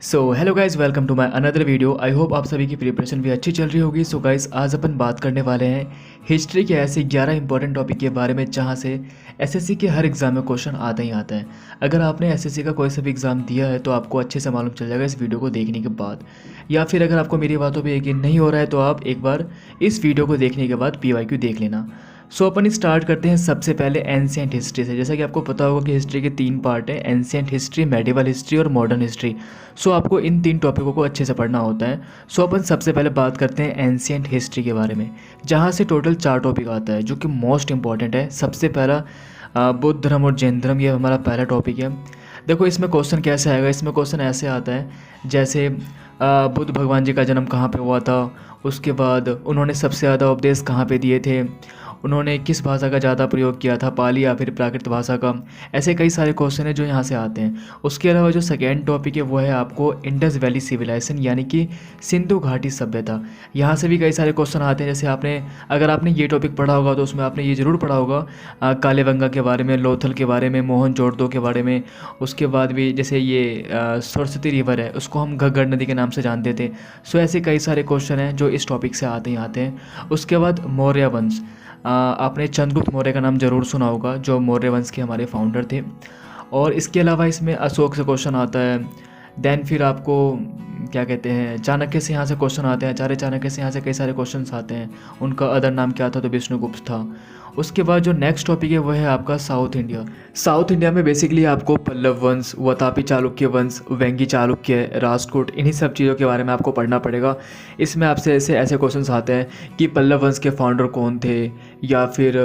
So hello guys, welcome to my another video. I hope आप सभी की preparation भी अच्छी चल रही होगी। सो गाइज, आज अपन बात करने वाले हैं हिस्ट्री के ऐसे 11 इंपॉर्टेंट टॉपिक के बारे में जहां से एसएससी के हर एग्जाम में क्वेश्चन आता ही आता है। अगर आपने एसएससी का कोई सा भी एग्जाम दिया है तो आपको अच्छे से मालूम चल जाएगा इस वीडियो को देखने के बाद, या फिर अगर आपको मेरी बातों पर यकीन नहीं हो रहा है तो आप एक बार इस वीडियो को देखने के बाद PYQ देख लेना। सो अपन स्टार्ट करते हैं सबसे पहले एंशिएंट हिस्ट्री से। जैसा कि आपको पता होगा कि हिस्ट्री के 3 पार्ट हैं, एंशिएंट हिस्ट्री, मेडिवल हिस्ट्री और मॉडर्न हिस्ट्री। सो आपको इन 3 टॉपिकों को अच्छे से पढ़ना होता है। सो अपन सबसे पहले बात करते हैं एंशिएंट हिस्ट्री के बारे में, जहाँ से टोटल 4 टॉपिक आता है जो कि मोस्ट इंपॉर्टेंट है। सबसे पहला बौद्ध धर्म और जैन धर्म, ये हमारा पहला टॉपिक है। देखो इसमें क्वेश्चन कैसे आएगा, इसमें क्वेश्चन ऐसे आता है जैसे बुद्ध भगवान जी का जन्म कहाँ पे हुआ था, उसके बाद उन्होंने सबसे ज़्यादा उपदेश कहाँ पे दिए थे, उन्होंने किस भाषा का ज़्यादा प्रयोग किया था, पाली या फिर प्राकृत भाषा का। ऐसे कई सारे क्वेश्चन हैं जो यहाँ से आते हैं। उसके अलावा जो सेकेंड टॉपिक है वो है आपको इंडस वैली सिविलाइजेशन, यानी कि सिंधु घाटी सभ्यता। यहाँ से भी कई सारे क्वेश्चन आते हैं। जैसे अगर आपने ये टॉपिक पढ़ा होगा तो उसमें आपने ये ज़रूर पढ़ा होगा कालेबंगा के बारे में, लोथल के बारे में, मोहनजोदड़ो के बारे में। उसके बाद भी जैसे ये सरस्वती रिवर है, उसको हम घग्गर नदी के नाम से जानते थे। सो ऐसे कई सारे क्वेश्चन हैं जो इस टॉपिक से आते ही आते हैं। उसके बाद मौर्य वंश, आपने चंद्रगुप्त मौर्य का नाम जरूर सुना होगा जो मौर्य वंश के हमारे फाउंडर थे। और इसके अलावा इसमें अशोक से क्वेश्चन आता है। देन फिर आपको क्या कहते हैं, चाणक्य से यहाँ से क्वेश्चन आते हैं, आचार्य चाणक्य से यहाँ से कई सारे क्वेश्चन आते हैं। उनका अदर नाम क्या था, तो विष्णुगुप्त था। उसके बाद जो नेक्स्ट टॉपिक है वो है आपका साउथ इंडिया। साउथ इंडिया में बेसिकली आपको पल्लव वंश, वतापी चालुक्य वंश, वेंगी चालुक्य, राष्ट्रकूट, इन्हीं सब चीज़ों के बारे में आपको पढ़ना पड़ेगा। इसमें आपसे ऐसे क्वेश्चन आते हैं कि पल्लव वंश के फाउंडर कौन थे, या फिर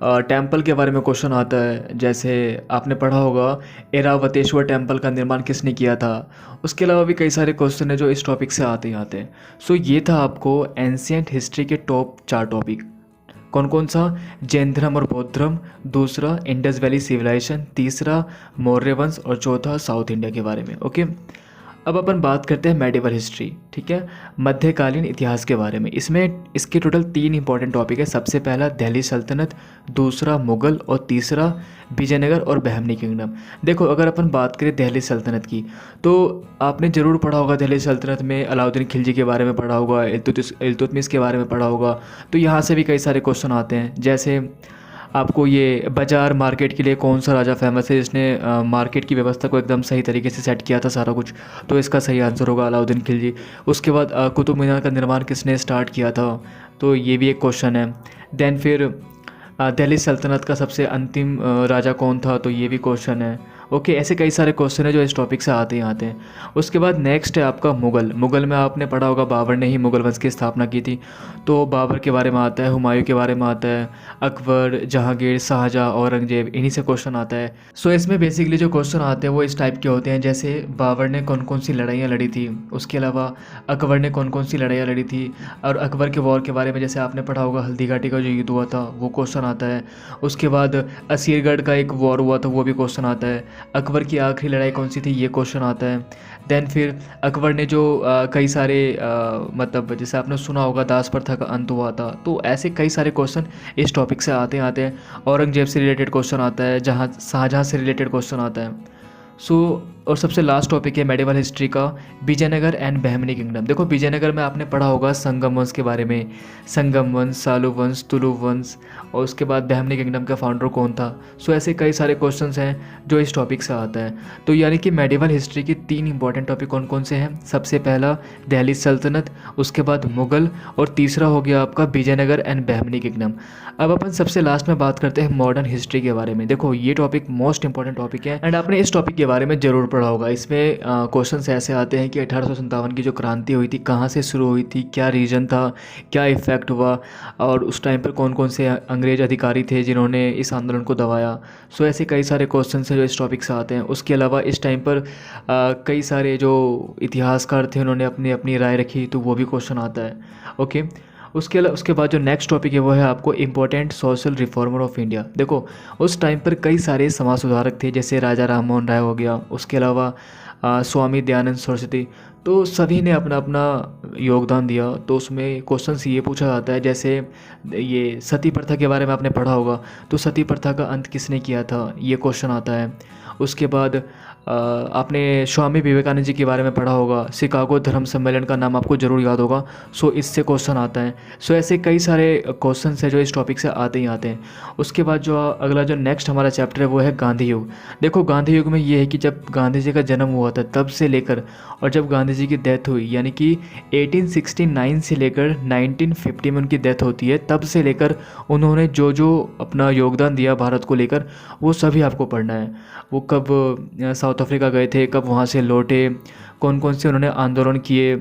टेम्पल के बारे में क्वेश्चन आता है। जैसे आपने पढ़ा होगा एरावतेश्वर टेम्पल का निर्माण किसने किया था। उसके अलावा भी कई सारे क्वेश्चन हैं जो इस टॉपिक से आते ही आते हैं। सो ये था आपको एंशिएंट हिस्ट्री के टॉप 4 टॉपिक। कौन कौन सा? जैन धर्म और बौद्ध धर्म, दूसरा इंडस वैली सिविलाइजेशन, तीसरा मौर्य वंश और चौथा साउथ इंडिया के बारे में। ओके, अब अपन बात करते हैं मेडिवल हिस्ट्री, ठीक है, मध्यकालीन इतिहास के बारे में। इसमें इसके टोटल 3 इंपॉर्टेंट टॉपिक है। सबसे पहला दिल्ली सल्तनत, दूसरा मुगल और तीसरा विजयनगर और बहमनी किंगडम। देखो अगर अपन बात करें दिल्ली सल्तनत की तो आपने ज़रूर पढ़ा होगा दिल्ली सल्तनत में अलाउद्दीन खिलजी के बारे में पढ़ा होगा, इल्तुतमिश के बारे में पढ़ा होगा। तो यहाँ से भी कई सारे क्वेश्चन आते हैं। जैसे आपको ये बाज़ार मार्केट के लिए कौन सा राजा फेमस है जिसने मार्केट की व्यवस्था को एकदम सही तरीके से सेट किया था सारा कुछ, तो इसका सही आंसर होगा अलाउद्दीन खिलजी। उसके बाद कुतुब मीनार का निर्माण किसने स्टार्ट किया था, तो ये भी एक क्वेश्चन है। देन फिर दिल्ली सल्तनत का सबसे अंतिम राजा कौन था, तो ये भी क्वेश्चन है। ओके, ऐसे कई सारे क्वेश्चन है जो इस टॉपिक से आते ही आते हैं। उसके बाद नेक्स्ट है आपका मुगल। मुगल में आपने पढ़ा होगा बाबर ने ही मुगल वंश की स्थापना की थी, तो बाबर के बारे में आता है, हुमायूं के बारे में आता है, अकबर, जहांगीर, शाहजहाँ, औरंगजेब, इन्हीं से क्वेश्चन आता है। सो इसमें बेसिकली जो क्वेश्चन आते हैं वो इस टाइप के होते हैं। जैसे बाबर ने कौन कौन सी लड़ाइयाँ लड़ी थी, उसके अलावा अकबर ने कौन कौन सी लड़ाइयाँ लड़ी थी, और अकबर के वॉर के बारे में जैसे आपने पढ़ा होगा हल्दी घाटी का जो युद्ध हुआ था वो क्वेश्चन आता है। उसके बाद असीरगढ़ का एक वॉर हुआ था वो भी क्वेश्चन आता है। अकबर की आखिरी लड़ाई कौन सी थी, ये क्वेश्चन आता है। देन फिर अकबर ने जो कई सारे मतलब जैसे आपने सुना होगा दास प्रथा का अंत हुआ था, तो ऐसे कई सारे क्वेश्चन इस टॉपिक से आते हैं। औरंगजेब से रिलेटेड क्वेश्चन आता है, जहाँ शाहजहाँ से रिलेटेड क्वेश्चन आता है। और सबसे लास्ट टॉपिक है मेडिवल हिस्ट्री का, विजयनगर एंड बहमनी किंगडम। देखो विजयनगर में आपने पढ़ा होगा संगम वंश के बारे में, संगम वंश, सालू वंश, तुलु वंश, और उसके बाद बहमनी किंगडम का फाउंडर कौन था। सो ऐसे कई सारे क्वेश्चंस हैं जो इस टॉपिक से आता है। तो यानी कि मेडिवल हिस्ट्री की 3 इंपॉर्टेंट टॉपिक कौन कौन से हैं? सबसे पहला दिल्ली सल्तनत, उसके बाद मुगल, और तीसरा हो गया आपका विजयनगर एंड बहमनी किंगडम। अब अपन सबसे लास्ट में बात करते हैं मॉडर्न हिस्ट्री के बारे में। देखो ये टॉपिक मोस्ट इंपॉर्टेंट टॉपिक है एंड आपने इस टॉपिक के बारे में ज़रूर पढ़ा होगा। इसमें क्वेश्चंस ऐसे आते हैं कि 1857 की जो क्रांति हुई थी कहाँ से शुरू हुई थी, क्या रीजन था, क्या इफ़ेक्ट हुआ, और उस टाइम पर कौन कौन से अंग्रेज अधिकारी थे जिन्होंने इस आंदोलन को दबाया। सो ऐसे कई सारे क्वेश्चंस हैं जो इस टॉपिक से आते हैं। उसके अलावा इस टाइम पर कई सारे जो इतिहासकार थे उन्होंने अपनी अपनी राय रखी, तो वो भी क्वेश्चन आता है। ओके, उसके बाद जो नेक्स्ट टॉपिक है वो है आपको important social reformer of India. देखो उस टाइम पर कई सारे समाज सुधारक थे, जैसे राजा राम मोहन राय हो गया, उसके अलावा स्वामी दयानंद सरस्वती, तो सभी ने अपना अपना योगदान दिया। तो उसमें क्वेश्चंस ये पूछा जाता है, जैसे ये सती प्रथा के बारे में आपने पढ़ा होगा, तो सती प्रथा का अंत किसने किया था, ये क्वेश्चन आता है। उसके बाद आपने स्वामी विवेकानंद जी के बारे में पढ़ा होगा, शिकागो धर्म सम्मेलन का नाम आपको ज़रूर याद होगा। सो इससे क्वेश्चन आता है। सो ऐसे कई सारे क्वेश्चन हैं जो इस टॉपिक से आते ही आते हैं। उसके बाद जो अगला जो नेक्स्ट हमारा चैप्टर है वो है गांधी युग। देखो गांधी युग में ये है कि जब गांधी जी का जन्म हुआ था तब से लेकर और जब गांधी जी की डेथ हुई, यानी कि 1869 से लेकर 1950 में उनकी डेथ होती है, तब से लेकर उन्होंने जो जो अपना योगदान दिया भारत को लेकर वो सभी आपको पढ़ना है। वो कब साउथ अफ्रीका गए थे, कब वहाँ से लौटे, कौन कौन से उन्होंने आंदोलन किए,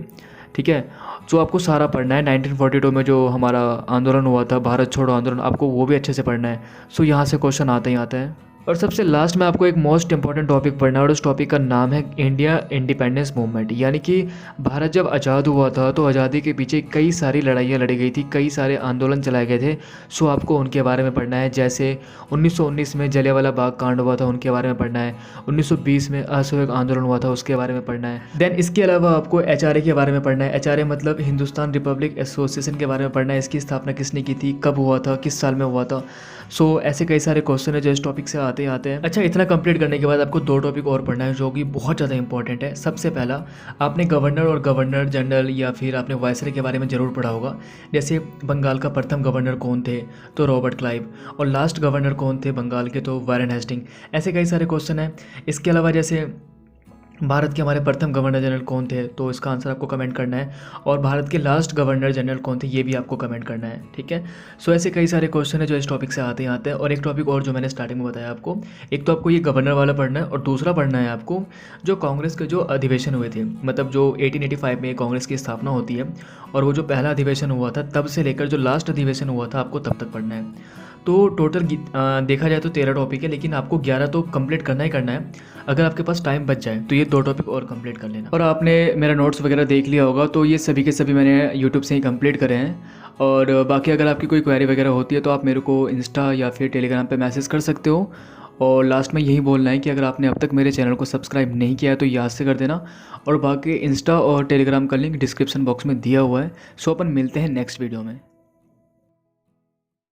ठीक है। जो आपको सारा पढ़ना है। 1942 में जो हमारा आंदोलन हुआ था, भारत छोड़ो आंदोलन, आपको वो भी अच्छे से पढ़ना है। सो यहाँ से क्वेश्चन आते ही आते हैं। और सबसे लास्ट में आपको एक मोस्ट इंपॉर्टेंट टॉपिक पढ़ना है और उस टॉपिक का नाम है इंडिया इंडिपेंडेंस मूवमेंट। यानी कि भारत जब आज़ाद हुआ था तो आज़ादी के पीछे कई सारी लड़ाइयाँ लड़ी गई थी, कई सारे आंदोलन चलाए गए थे। सो आपको उनके बारे में पढ़ना है। जैसे 1919 में जलियांवाला बाग कांड हुआ था, उनके बारे में पढ़ना है। 1920 में असहयोग आंदोलन हुआ था, उसके बारे में पढ़ना है। देन इसके अलावा आपको HRA के बारे में पढ़ना है। HRA मतलब हिंदुस्तान रिपब्लिक एसोसिएशन के बारे में पढ़ना है। इसकी स्थापना किसने की थी, कब हुआ था, किस साल में हुआ था। सो ऐसे कई सारे क्वेश्चन है जो इस टॉपिक से आते हैं। अच्छा, इतना कंप्लीट करने के बाद आपको 2 टॉपिक और पढ़ना है जो कि बहुत ज़्यादा इंपॉर्टेंट है। सबसे पहला, आपने गवर्नर और गवर्नर जनरल या फिर आपने वायसराय के बारे में ज़रूर पढ़ा होगा। जैसे बंगाल का प्रथम गवर्नर कौन थे, तो रॉबर्ट क्लाइव। और लास्ट गवर्नर कौन थे बंगाल के, तो वारेन हेस्टिंग। ऐसे कई सारे क्वेश्चन हैं। इसके अलावा जैसे भारत के हमारे प्रथम गवर्नर जनरल कौन थे, तो इसका आंसर आपको कमेंट करना है। और भारत के लास्ट गवर्नर जनरल कौन थे, ये भी आपको कमेंट करना है, ठीक है। सो ऐसे कई सारे क्वेश्चन है जो इस टॉपिक से आते ही आते हैं। और एक टॉपिक और जो मैंने स्टार्टिंग में बताया आपको, एक तो आपको ये गवर्नर वाला पढ़ना है और दूसरा पढ़ना है आपको जो कांग्रेस के जो अधिवेशन हुए थे, मतलब जो 1885 में कांग्रेस की स्थापना होती है और वो जो पहला अधिवेशन हुआ था तब से लेकर जो लास्ट अधिवेशन हुआ था आपको तब तक पढ़ना है। तो टोटल देखा जाए तो 13 टॉपिक है, लेकिन आपको 11 तो कंप्लीट करना ही करना है। अगर आपके पास टाइम बच जाए तो ये 2 टॉपिक और कंप्लीट कर लेना। और आपने मेरा नोट्स वगैरह देख लिया होगा, तो ये सभी के सभी मैंने यूट्यूब से ही कंप्लीट करे हैं। और बाकी अगर आपकी कोई क्वेरी वगैरह होती है तो आप मेरे को इंस्टा या फिर टेलीग्राम पे मैसेज कर सकते हो। और लास्ट में यही बोलना है कि अगर आपने अब तक मेरे चैनल को सब्सक्राइब नहीं किया है तो याद से कर देना। और बाकी इंस्टा और टेलीग्राम का लिंक डिस्क्रिप्शन बॉक्स में दिया हुआ है। सो अपन मिलते हैं नेक्स्ट वीडियो में।